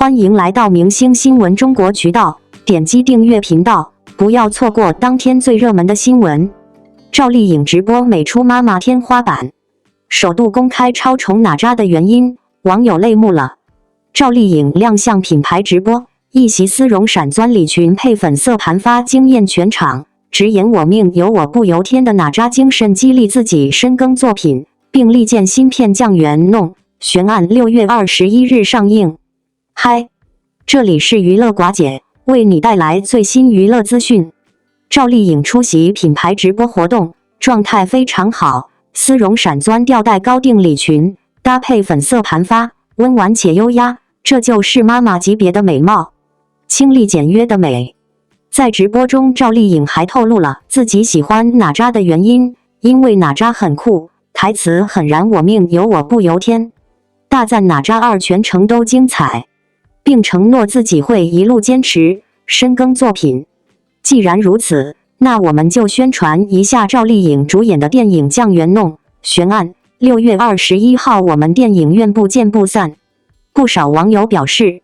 欢迎来到明星新闻中国渠道，点击订阅频道，不要错过当天最热门的新闻。赵丽颖直播美出妈妈天花板，首度公开超宠哪吒的原因，网友泪目了。赵丽颖亮相品牌直播，一袭丝绒闪钻礼裙配粉色盘发，惊艳全场。直言我命由我不由天的哪吒精神激励自己深耕作品，并力荐新片降元弄悬案6月21日上映。嗨，这里是娱乐寡姐，为你带来最新娱乐资讯。赵丽颖出席品牌直播活动，状态非常好，丝绒闪钻吊带高定礼裙，搭配粉色盘发，温婉且优压，这就是妈妈级别的美貌，清丽简约的美。在直播中，赵丽颖还透露了自己喜欢哪吒的原因，因为哪吒很酷，台词很燃，我命由我不由天，大赞哪吒2全程都精彩，并承诺自己会一路坚持深耕作品。既然如此，那我们就宣传一下赵丽颖主演的电影《降元弄悬案》，6月21号我们电影院不见不散。不少网友表示，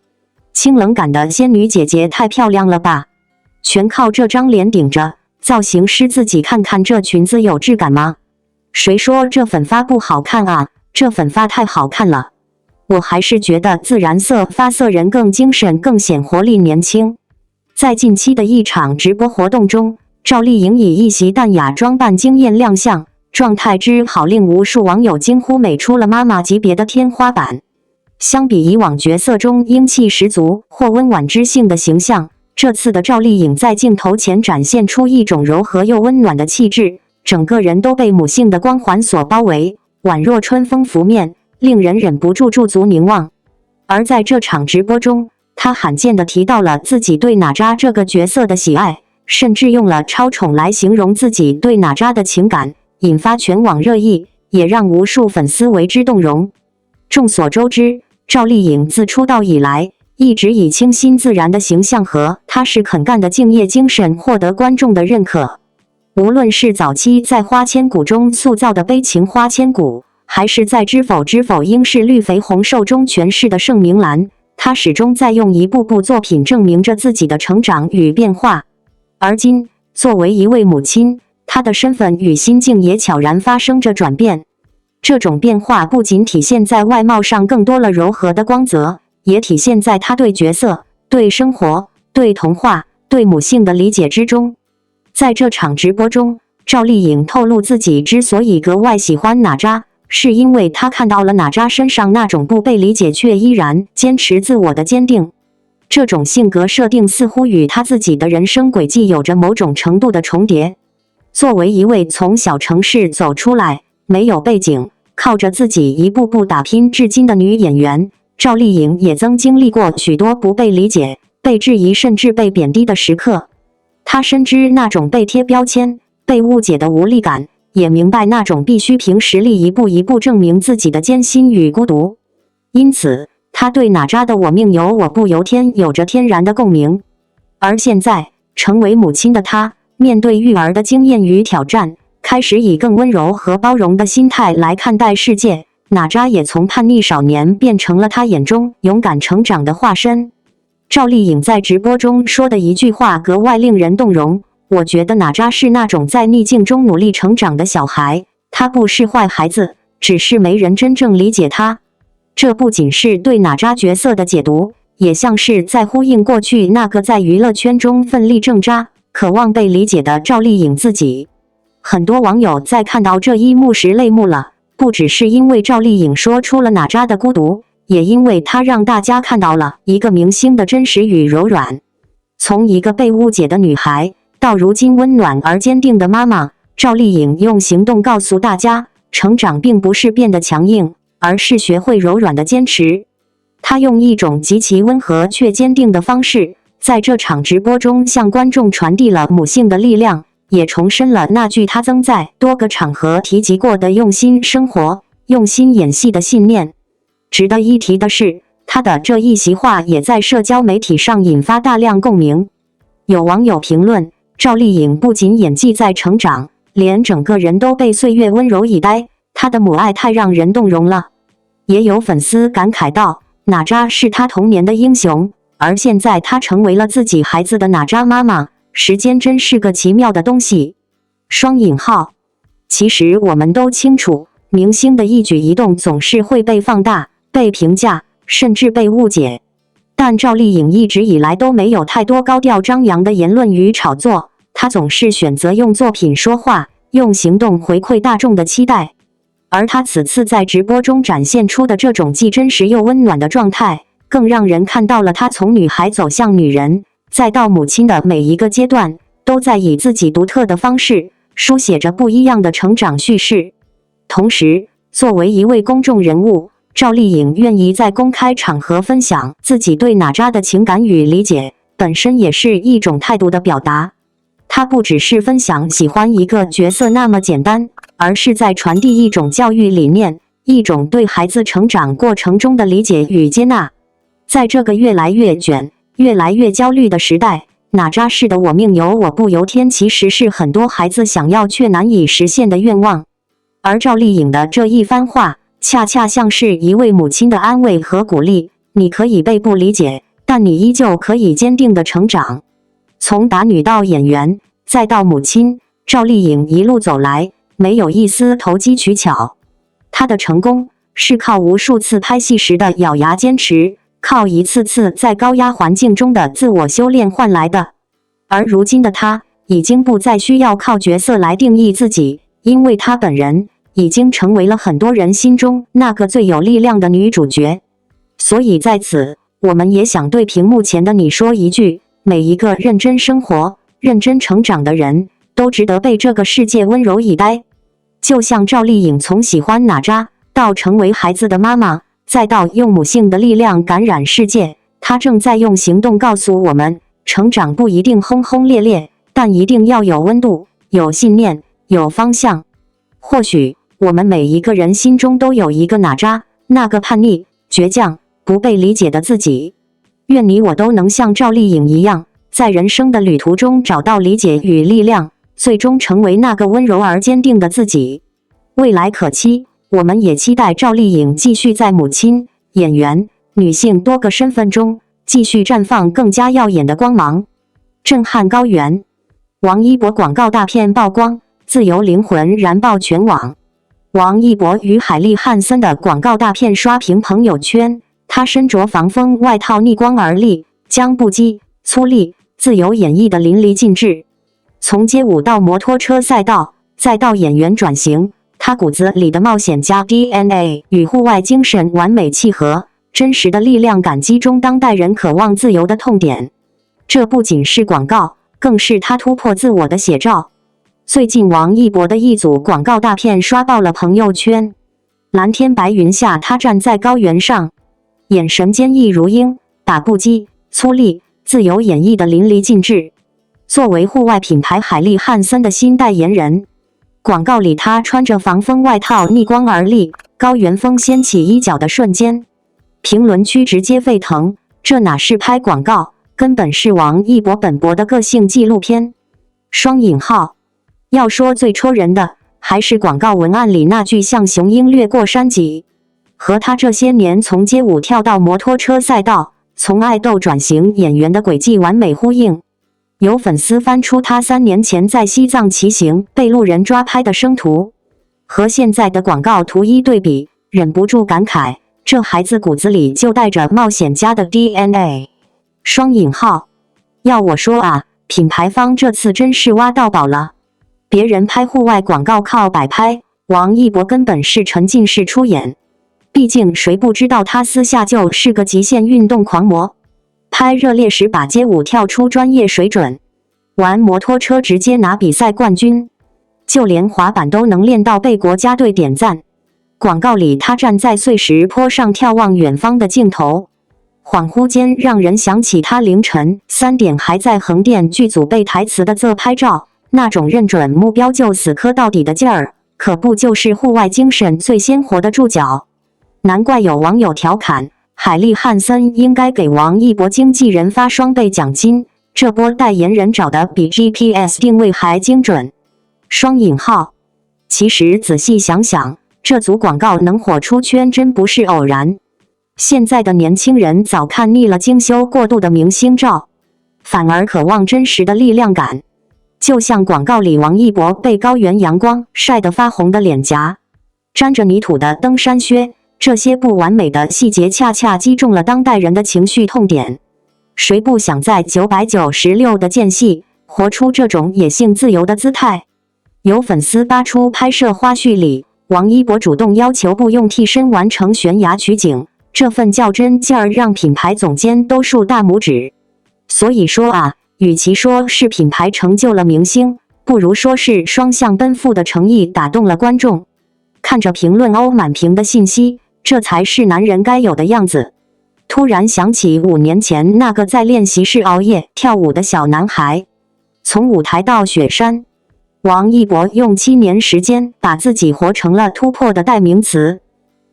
清冷感的仙女姐姐太漂亮了吧，全靠这张脸顶着，造型师自己看看这裙子有质感吗？谁说这粉发不好看啊？这粉发太好看了。我还是觉得自然色发色人更精神，更显活力年轻。在近期的一场直播活动中，赵丽颖以一袭淡雅装扮惊艳亮相，状态之好令无数网友惊呼美出了妈妈级别的天花板。相比以往角色中英气十足或温婉知性的形象，这次的赵丽颖在镜头前展现出一种柔和又温暖的气质，整个人都被母性的光环所包围，宛若春风拂面，令人忍不住驻足凝望。而在这场直播中，她罕见地提到了自己对哪吒这个角色的喜爱，甚至用了超宠来形容自己对哪吒的情感，引发全网热议，也让无数粉丝为之动容。众所周知，赵丽颖自出道以来，一直以清新自然的形象和踏实肯干的敬业精神获得观众的认可。无论是早期在《花千骨》中塑造的悲情花千骨，还是在《知否知否应是绿肥红瘦》中诠释的盛明兰，她始终在用一部部作品证明着自己的成长与变化。而今，作为一位母亲，她的身份与心境也悄然发生着转变。这种变化不仅体现在外貌上更多了柔和的光泽，也体现在她对角色、对生活、对童话、对母性的理解之中。在这场直播中，赵丽颖透露自己之所以格外喜欢哪吒，是因为她看到了哪吒身上那种不被理解却依然坚持自我的坚定。这种性格设定似乎与她自己的人生轨迹有着某种程度的重叠。作为一位从小城市走出来，没有背景，靠着自己一步步打拼至今的女演员，赵丽颖也曾经历过许多不被理解、被质疑甚至被贬低的时刻。她深知那种被贴标签、被误解的无力感，也明白那种必须凭实力一步一步证明自己的艰辛与孤独。因此，她对哪吒的我命由我不由天有着天然的共鸣。而现在，成为母亲的她，面对育儿的经验与挑战，开始以更温柔和包容的心态来看待世界。哪吒也从叛逆少年变成了她眼中勇敢成长的化身。赵丽颖在直播中说的一句话格外令人动容，我觉得哪吒是那种在逆境中努力成长的小孩，他不是坏孩子，只是没人真正理解他。这不仅是对哪吒角色的解读，也像是在呼应过去那个在娱乐圈中奋力挣扎、渴望被理解的赵丽颖自己。很多网友在看到这一幕时泪目了，不只是因为赵丽颖说出了哪吒的孤独，也因为她让大家看到了一个明星的真实与柔软。从一个被误解的女孩，到如今温暖而坚定的妈妈，赵丽颖用行动告诉大家，成长并不是变得强硬，而是学会柔软的坚持。她用一种极其温和却坚定的方式，在这场直播中向观众传递了母性的力量，也重申了那句她曾在多个场合提及过的用心生活、用心演戏的信念。值得一提的是，她的这一席话也在社交媒体上引发大量共鸣。有网友评论，赵丽颖不仅演技在成长，连整个人都被岁月温柔以待，她的母爱太让人动容了。也有粉丝感慨道，哪吒是他童年的英雄，而现在他成为了自己孩子的哪吒妈妈。时间真是个奇妙的东西。双引号。其实我们都清楚，明星的一举一动总是会被放大、被评价，甚至被误解。但赵丽颖一直以来都没有太多高调张扬的言论与炒作，她总是选择用作品说话，用行动回馈大众的期待。而她此次在直播中展现出的这种既真实又温暖的状态，更让人看到了她从女孩走向女人，再到母亲的每一个阶段，都在以自己独特的方式书写着不一样的成长叙事。同时，作为一位公众人物，赵丽颖愿意在公开场合分享自己对哪吒的情感与理解，本身也是一种态度的表达。她不只是分享喜欢一个角色那么简单，而是在传递一种教育理念，一种对孩子成长过程中的理解与接纳。在这个越来越卷、越来越焦虑的时代，哪吒式的我命由我不由天其实是很多孩子想要却难以实现的愿望。而赵丽颖的这一番话，恰恰像是一位母亲的安慰和鼓励，你可以被不理解，但你依旧可以坚定地成长。从打女到演员，再到母亲，赵丽颖一路走来，没有一丝投机取巧。她的成功是靠无数次拍戏时的咬牙坚持，靠一次次在高压环境中的自我修炼换来的。而如今的她，已经不再需要靠角色来定义自己，因为她本人已经成为了很多人心中那个最有力量的女主角。所以在此，我们也想对屏幕前的你说一句，每一个认真生活、认真成长的人，都值得被这个世界温柔以待。就像赵丽颖从喜欢哪吒，到成为孩子的妈妈，再到用母性的力量感染世界，她正在用行动告诉我们，成长不一定轰轰烈烈，但一定要有温度、有信念、有方向。或许我们每一个人心中都有一个哪吒，那个叛逆、倔强、不被理解的自己。愿你我都能像赵丽颖一样，在人生的旅途中找到理解与力量，最终成为那个温柔而坚定的自己。未来可期，我们也期待赵丽颖继续在母亲、演员、女性多个身份中，继续绽放更加耀眼的光芒。震撼高原，王一博广告大片曝光，自由灵魂燃爆全网。王一博与海莉汉森的广告大片刷屏朋友圈，他身着防风外套逆光而立，将不羁、粗粝、自由演绎得淋漓尽致。从街舞到摩托车赛道，再到演员转型，他骨子里的冒险家 DNA 与户外精神完美契合，真实的力量感击中当代人渴望自由的痛点。这不仅是广告，更是他突破自我的写照。最近王一博的一组广告大片刷爆了朋友圈。蓝天白云下，他站在高原上，眼神坚毅如鹰，把不羁、粗粝、自由演绎得淋漓尽致。作为户外品牌海莉汉森的新代言人，广告里他穿着防风外套逆光而立，高原风掀起衣角的瞬间，评论区直接沸腾。这哪是拍广告，根本是王一博本博的个性纪录片。双引号。要说最戳人的，还是广告文案里那句像雄鹰掠过山脊，和他这些年从街舞跳到摩托车赛道，从爱豆转型演员的轨迹完美呼应。有粉丝翻出他3年前在西藏骑行被路人抓拍的生图，和现在的广告图一对比，忍不住感慨，这孩子骨子里就带着冒险家的 DNA。双引号。要我说啊，品牌方这次真是挖到宝了。别人拍户外广告靠摆拍，王一博根本是沉浸式出演。毕竟谁不知道他私下就是个极限运动狂魔，拍热烈时把街舞跳出专业水准，玩摩托车直接拿比赛冠军，就连滑板都能练到被国家队点赞。广告里他站在碎石坡上眺望远方的镜头，恍惚间让人想起他凌晨3点还在横店剧组背台词的自拍照。那种认准目标就死磕到底的劲儿，可不就是户外精神最鲜活的注脚？难怪有网友调侃，海莉汉森应该给王一博经纪人发双倍奖金，这波代言人找的比 GPS 定位还精准。双引号。其实仔细想想，这组广告能火出圈真不是偶然。现在的年轻人早看腻了精修过度的明星照，反而渴望真实的力量感。就像广告里王一博被高原阳光晒得发红的脸颊，沾着泥土的登山靴，这些不完美的细节恰恰击中了当代人的情绪痛点。谁不想在996的间隙活出这种野性自由的姿态？有粉丝扒出拍摄花絮里，王一博主动要求不用替身完成悬崖取景，这份较真劲儿让品牌总监都竖大拇指。所以说啊，与其说是品牌成就了明星，不如说是双向奔赴的诚意打动了观众。看着评论欧满屏的信息，这才是男人该有的样子。突然想起5年前那个在练习室熬夜跳舞的小男孩，从舞台到雪山，王一博用7年时间把自己活成了突破的代名词。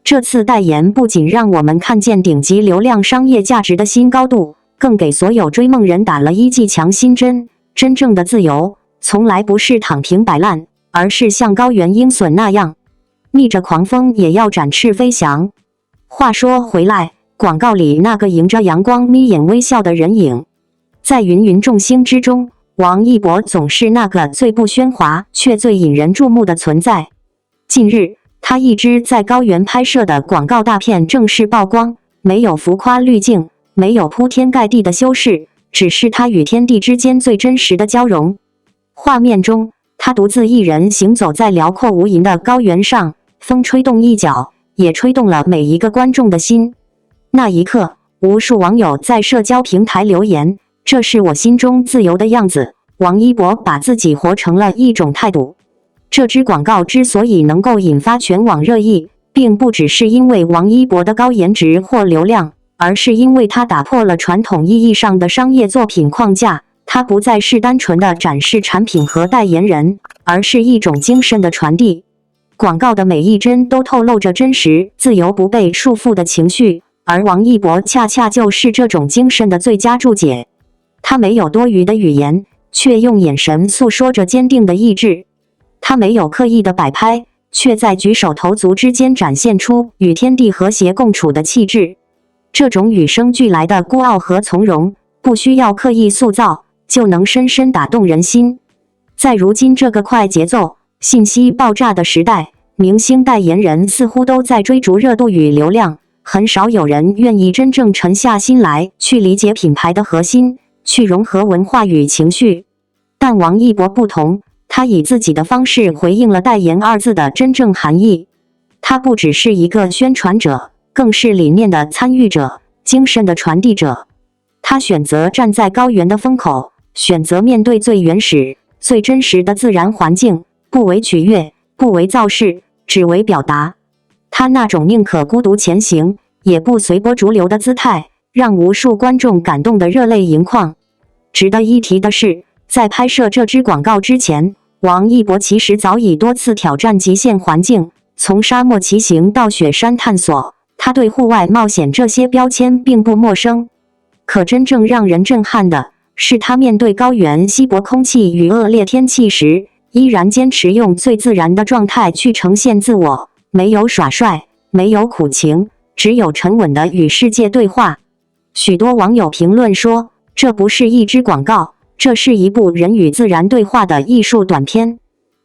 这次代言不仅让我们看见顶级流量商业价值的新高度，更给所有追梦人打了一剂强心针。真正的自由，从来不是躺平摆烂，而是像高原鹰隼那样，逆着狂风也要展翅飞翔。话说回来，广告里那个迎着阳光眯眼微笑的人影，在芸芸众星之中，王一博总是那个最不喧哗却最引人注目的存在。近日，他一支在高原拍摄的广告大片正式曝光，没有浮夸滤镜，没有铺天盖地的修饰，只是他与天地之间最真实的交融。画面中，他独自一人行走在辽阔无垠的高原上，风吹动一角，也吹动了每一个观众的心。那一刻，无数网友在社交平台留言：“这是我心中自由的样子。”王一博把自己活成了一种态度。这支广告之所以能够引发全网热议，并不只是因为王一博的高颜值或流量，而是因为他打破了传统意义上的商业作品框架。他不再是单纯的展示产品和代言人，而是一种精神的传递。广告的每一帧都透露着真实、自由、不被束缚的情绪，而王一博恰恰就是这种精神的最佳注解。他没有多余的语言，却用眼神诉说着坚定的意志。他没有刻意的摆拍，却在举手投足之间展现出与天地和谐共处的气质。这种与生俱来的孤傲和从容，不需要刻意塑造，就能深深打动人心。在如今这个快节奏、信息爆炸的时代，明星代言人似乎都在追逐热度与流量，很少有人愿意真正沉下心来去理解品牌的核心，去融合文化与情绪。但王一博不同，他以自己的方式回应了代言二字的真正含义。他不只是一个宣传者，更是理念的参与者，精神的传递者。他选择站在高原的风口，选择面对最原始、最真实的自然环境，不为取悦，不为造势，只为表达。他那种宁可孤独前行，也不随波逐流的姿态，让无数观众感动得热泪盈眶。值得一提的是，在拍摄这支广告之前，王一博其实早已多次挑战极限环境，从沙漠骑行到雪山探索，他对户外冒险这些标签并不陌生。可真正让人震撼的是，他面对高原稀薄空气与恶劣天气时，依然坚持用最自然的状态去呈现自我，没有耍帅，没有苦情，只有沉稳的与世界对话。许多网友评论说，这不是一支广告，这是一部人与自然对话的艺术短片。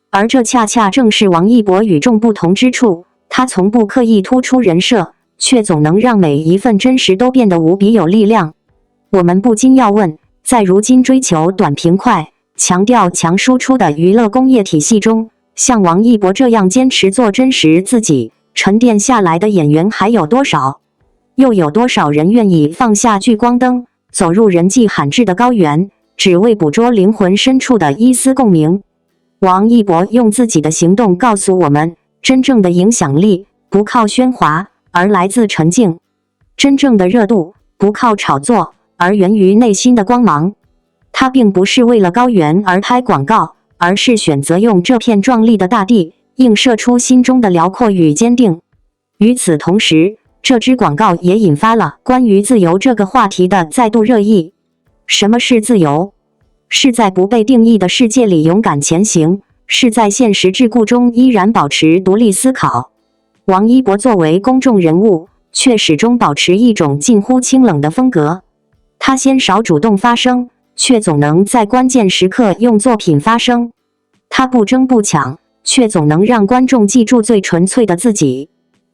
而这恰恰正是王一博与众不同之处，他从不刻意突出人设，却总能让每一份真实都变得无比有力量。我们不禁要问，在如今追求短平快、强调强输出的娱乐工业体系中，像王一博这样坚持做真实自己、沉淀下来的演员还有多少？又有多少人愿意放下聚光灯，走入人迹罕至的高原，只为捕捉灵魂深处的一丝共鸣？王一博用自己的行动告诉我们，真正的影响力不靠喧哗，而来自沉静；真正的热度不靠炒作，而源于内心的光芒。他并不是为了高原而拍广告，而是选择用这片壮丽的大地映射出心中的辽阔与坚定。与此同时，这支广告也引发了关于自由这个话题的再度热议。什么是自由？是在不被定义的世界里勇敢前行，是在现实桎梏中依然保持独立思考。王一博作为公众人物，却始终保持一种近乎清冷的风格。他鲜少主动发声，却总能在关键时刻用作品发声。他不争不抢，却总能让观众记住最纯粹的自己。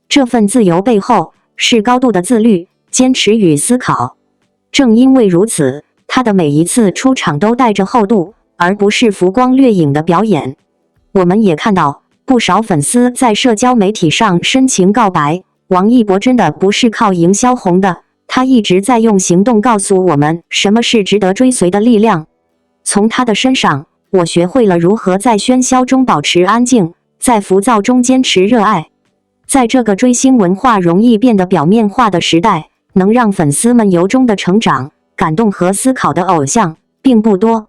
这份自由背后是高度的自律、坚持与思考。正因为如此，他的每一次出场都带着厚度，而不是浮光掠影的表演。我们也看到不少粉丝在社交媒体上深情告白，王一博真的不是靠营销红的，他一直在用行动告诉我们什么是值得追随的力量。从他的身上，我学会了如何在喧嚣中保持安静，在浮躁中坚持热爱。在这个追星文化容易变得表面化的时代，能让粉丝们由衷的成长、感动和思考的偶像并不多。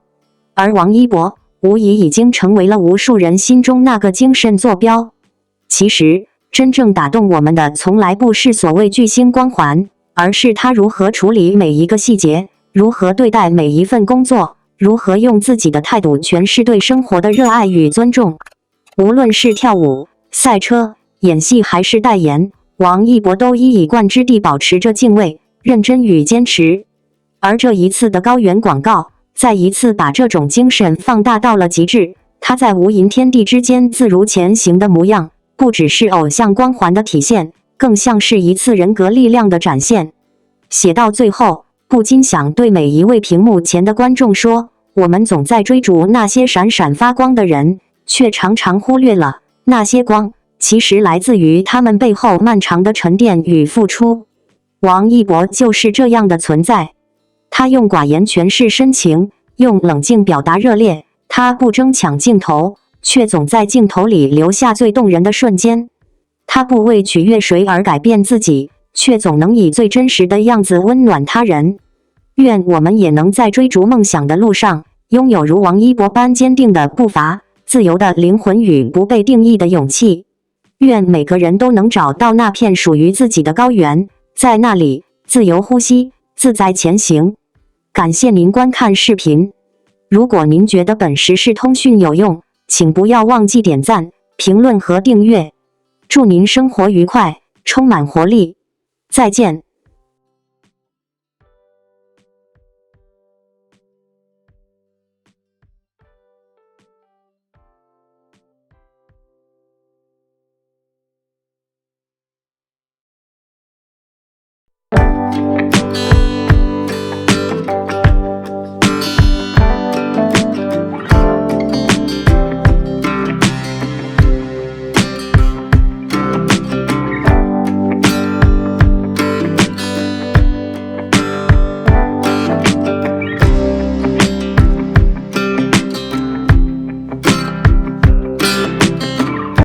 而王一博无疑已经成为了无数人心中那个精神坐标。其实，真正打动我们的从来不是所谓巨星光环，而是他如何处理每一个细节，如何对待每一份工作，如何用自己的态度诠释对生活的热爱与尊重。无论是跳舞、赛车、演戏还是代言，王一博都一以贯之地保持着敬畏、认真与坚持。而这一次的高原广告，再一次把这种精神放大到了极致。他在无垠天地之间自如前行的模样，不只是偶像光环的体现，更像是一次人格力量的展现。写到最后，不禁想对每一位屏幕前的观众说，我们总在追逐那些闪闪发光的人，却常常忽略了那些光其实来自于他们背后漫长的沉淀与付出。王一博就是这样的存在。他用寡言诠释深情，用冷静表达热烈。他不争抢镜头，却总在镜头里留下最动人的瞬间。他不为取悦谁而改变自己，却总能以最真实的样子温暖他人。愿我们也能在追逐梦想的路上，拥有如王一博般坚定的步伐、自由的灵魂与不被定义的勇气。愿每个人都能找到那片属于自己的高原，在那里自由呼吸，自在前行。感谢您观看视频。如果您觉得本时事通讯有用，请不要忘记点赞、评论和订阅。祝您生活愉快，充满活力。再见。